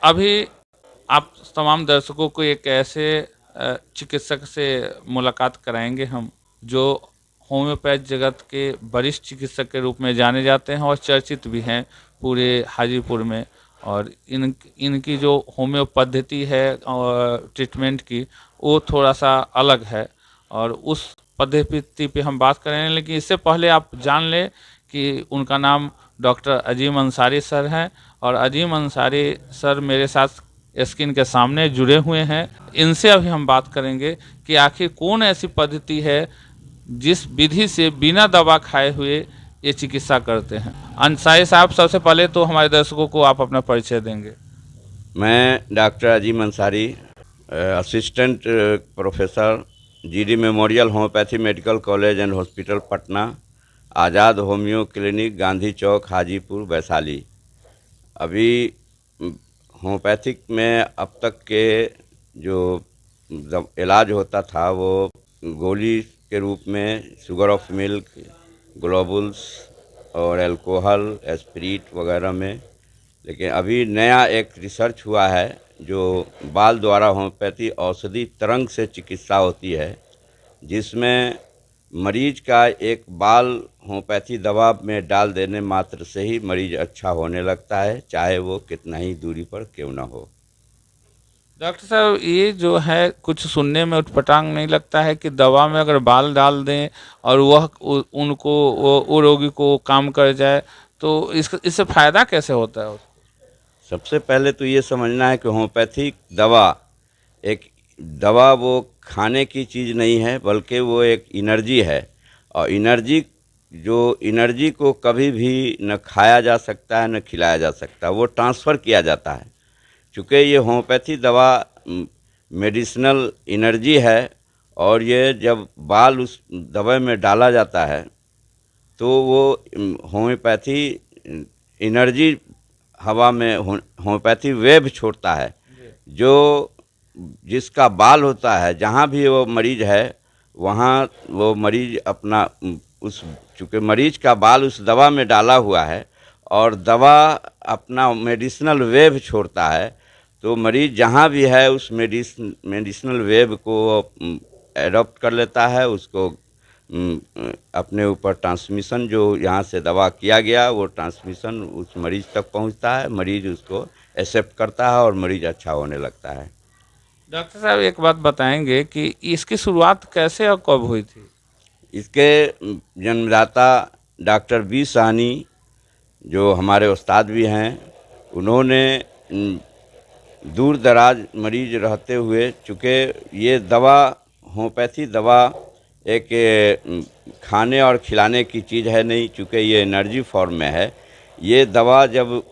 अभी आप तमाम दर्शकों को एक ऐसे चिकित्सक से मुलाकात कराएंगे हम, जो होम्योपैथ जगत के वरिष्ठ चिकित्सक के रूप में जाने जाते हैं और चर्चित भी हैं पूरे हाजीपुर में। और इनकी जो होम्यो पद्धति है और ट्रीटमेंट की, वो थोड़ा सा अलग है, और उस पद्धति पे हम बात करेंगे। लेकिन इससे पहले आप जान लें कि उनका नाम डॉक्टर अजीम अंसारी सर हैं, और अजीम अंसारी सर मेरे साथ स्क्रीन के सामने जुड़े हुए हैं। इनसे अभी हम बात करेंगे कि आखिर कौन ऐसी पद्धति है जिस विधि से बिना दवा खाए हुए ये चिकित्सा करते हैं। अंसारी साहब, सबसे पहले तो हमारे दर्शकों को आप अपना परिचय देंगे। मैं doctor Azim Ansari, assistant professor, GD memorial homeopathy medical college and hospital Patna, Azad homeo clinic, Gandhi Chowk, Hajipur, Vaishali. अभी होम्योपैथिक में अब तक के जो इलाज होता था वो गोली के रूप में शुगर ऑफ मिल्क, ग्लोबुल्स और अल्कोहल, एस्पिरिट वगैरह में। लेकिन अभी नया एक रिसर्च हुआ है जो बाल द्वारा होम्योपैथी औषधि तरंग से चिकित्सा होती है, जिसमें मरीज का एक बाल होम्योपैथी दवा में डाल देने मात्र से ही मरीज अच्छा होने लगता है, चाहे वो कितना ही दूरी पर क्यों ना हो। डॉक्टर साहब, ये जो है कुछ सुनने में उटपटांग नहीं लगता है कि दवा में अगर बाल डाल दें और वह उनको वो रोगी को काम कर जाए, तो इससे फायदा कैसे होता है? सबसे पहले तो ये समझना है कि होम्योपैथिक दवा एक दवा वो खाने की चीज़ नहीं है, बल्कि वो एक एनर्जी है। और एनर्जी को कभी भी न खाया जा सकता है न खिलाया जा सकता, वो ट्रांसफ़र किया जाता है। चूँकि ये होम्योपैथी दवा मेडिसिनल एनर्जी है, और ये जब बाल उस दवा में डाला जाता है तो वो होम्योपैथी एनर्जी हवा में होम्योपैथी वेव छोड़ता है, जो जिसका बाल होता है, जहाँ भी वो मरीज है वहाँ वो मरीज अपना उस चूँकि मरीज का बाल उस दवा में डाला हुआ है और दवा अपना मेडिसिनल वेव छोड़ता है, तो मरीज जहाँ भी है उस मेडिसिनल वेव को एडॉप्ट कर लेता है, उसको अपने ऊपर ट्रांसमिशन जो यहाँ से दवा किया गया वो ट्रांसमिशन उस मरीज तक पहुँचता है, मरीज उसको एक्सेप्ट करता है और मरीज अच्छा होने लगता है। डॉक्टर साहब, एक बात बताएंगे कि इसकी शुरुआत कैसे और कब हुई थी? इसके जन्मदाता डॉक्टर बी साहनी, जो हमारे उस्ताद भी हैं, उन्होंने दूर दराज मरीज रहते हुए, चूँकि ये दवा होम्योपैथी दवा एक खाने और खिलाने की चीज़ है नहीं, चूँकि ये एनर्जी फॉर्म में है। ये दवा जब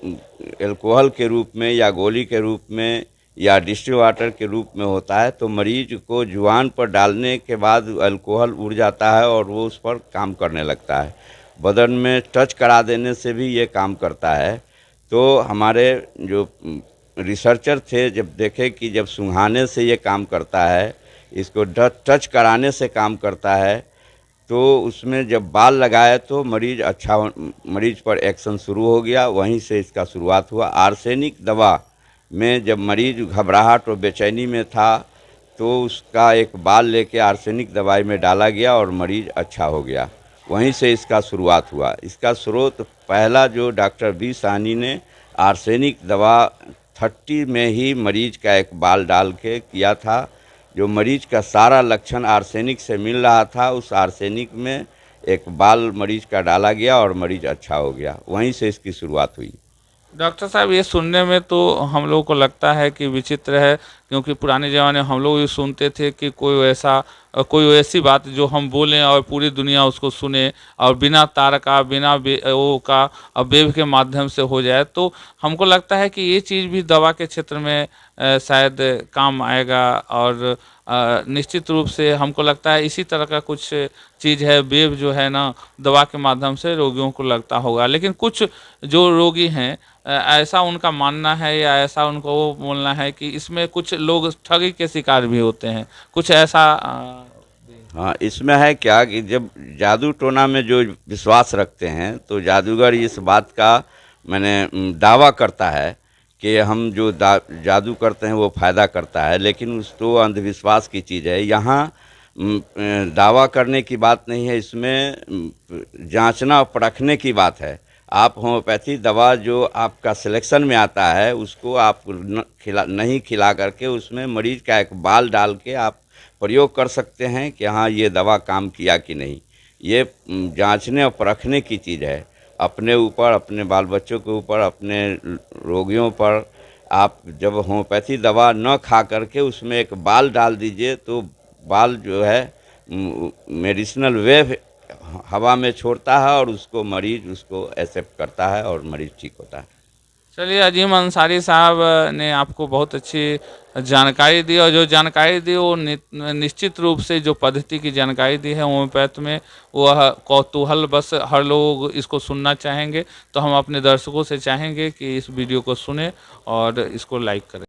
अल्कोहल के रूप में या गोली के रूप में या डिस्टिल वाटर के रूप में होता है, तो मरीज को जुबान पर डालने के बाद अल्कोहल उड़ जाता है और वो उस पर काम करने लगता है। बदन में टच करा देने से भी ये काम करता है। तो हमारे जो रिसर्चर थे, जब देखे कि जब सूंघाने से ये काम करता है, इसको टच कराने से काम करता है, तो उसमें जब बाल लगाए तो मरीज पर एक्शन शुरू हो गया। वहीं से इसका शुरुआत हुआ। आर्सेनिक दवा में जब मरीज घबराहट और बेचैनी में था, तो उसका एक बाल लेके आर्सेनिक दवाई में डाला गया और मरीज अच्छा हो गया। वहीं से इसका शुरुआत हुआ। इसका स्रोत पहला जो डॉक्टर बी साहनी ने आर्सेनिक दवा 30 में ही मरीज का एक बाल डाल के किया था। जो मरीज का सारा लक्षण आर्सेनिक से मिल रहा था, उस आर्सेनिक में एक बाल मरीज का डाला गया और मरीज अच्छा हो गया। वहीं से इसकी शुरुआत हुई। डॉक्टर साहब, ये सुनने में तो हम लोगों को लगता है कि विचित्र है, क्योंकि पुराने ज़माने में हम लोग ये सुनते थे कि कोई ऐसी बात जो हम बोलें और पूरी दुनिया उसको सुने, और बिना तार का, बिना वो का, वेव के माध्यम से हो जाए। तो हमको लगता है कि ये चीज़ भी दवा के क्षेत्र में शायद काम आएगा, और निश्चित रूप से हमको लगता है इसी तरह का कुछ चीज़ है, वेव जो है ना, दवा के माध्यम से रोगियों को लगता होगा। लेकिन कुछ जो रोगी हैं, ऐसा उनका मानना है या ऐसा उनको वो बोलना है कि इसमें कुछ लोग ठगी के शिकार भी होते हैं, कुछ ऐसा हाँ, इसमें है क्या कि जब जादू टोना में जो विश्वास रखते हैं, तो जादूगर इस बात का दावा करता है कि हम जो जादू करते हैं वो फ़ायदा करता है, लेकिन उस तो अंधविश्वास की चीज़ है। यहाँ दावा करने की बात नहीं है, इसमें जांचना और परखने की बात है। आप होम्योपैथी दवा जो आपका सिलेक्शन में आता है उसको आप नहीं खिला करके उसमें मरीज का एक बाल डाल के आप प्रयोग कर सकते हैं कि हाँ ये दवा काम किया कि नहीं। ये जांचने और परखने की चीज़ है। अपने ऊपर, अपने बाल बच्चों के ऊपर, अपने रोगियों पर आप जब होम्योपैथी दवा न खा करके उसमें एक बाल डाल दीजिए तो बाल जो है मेडिसिनल वेव हवा में छोड़ता है और उसको मरीज उसको एक्सेप्ट करता है और मरीज ठीक होता है। चलिए, अजीम अंसारी साहब ने आपको बहुत अच्छी जानकारी दी, और जो जानकारी दी वो निश्चित रूप से जो पद्धति की जानकारी दी है होम्योपैथ में, वह कौतूहल बस हर लोग इसको सुनना चाहेंगे। तो हम अपने दर्शकों से चाहेंगे कि इस वीडियो को सुने और इसको लाइक करें।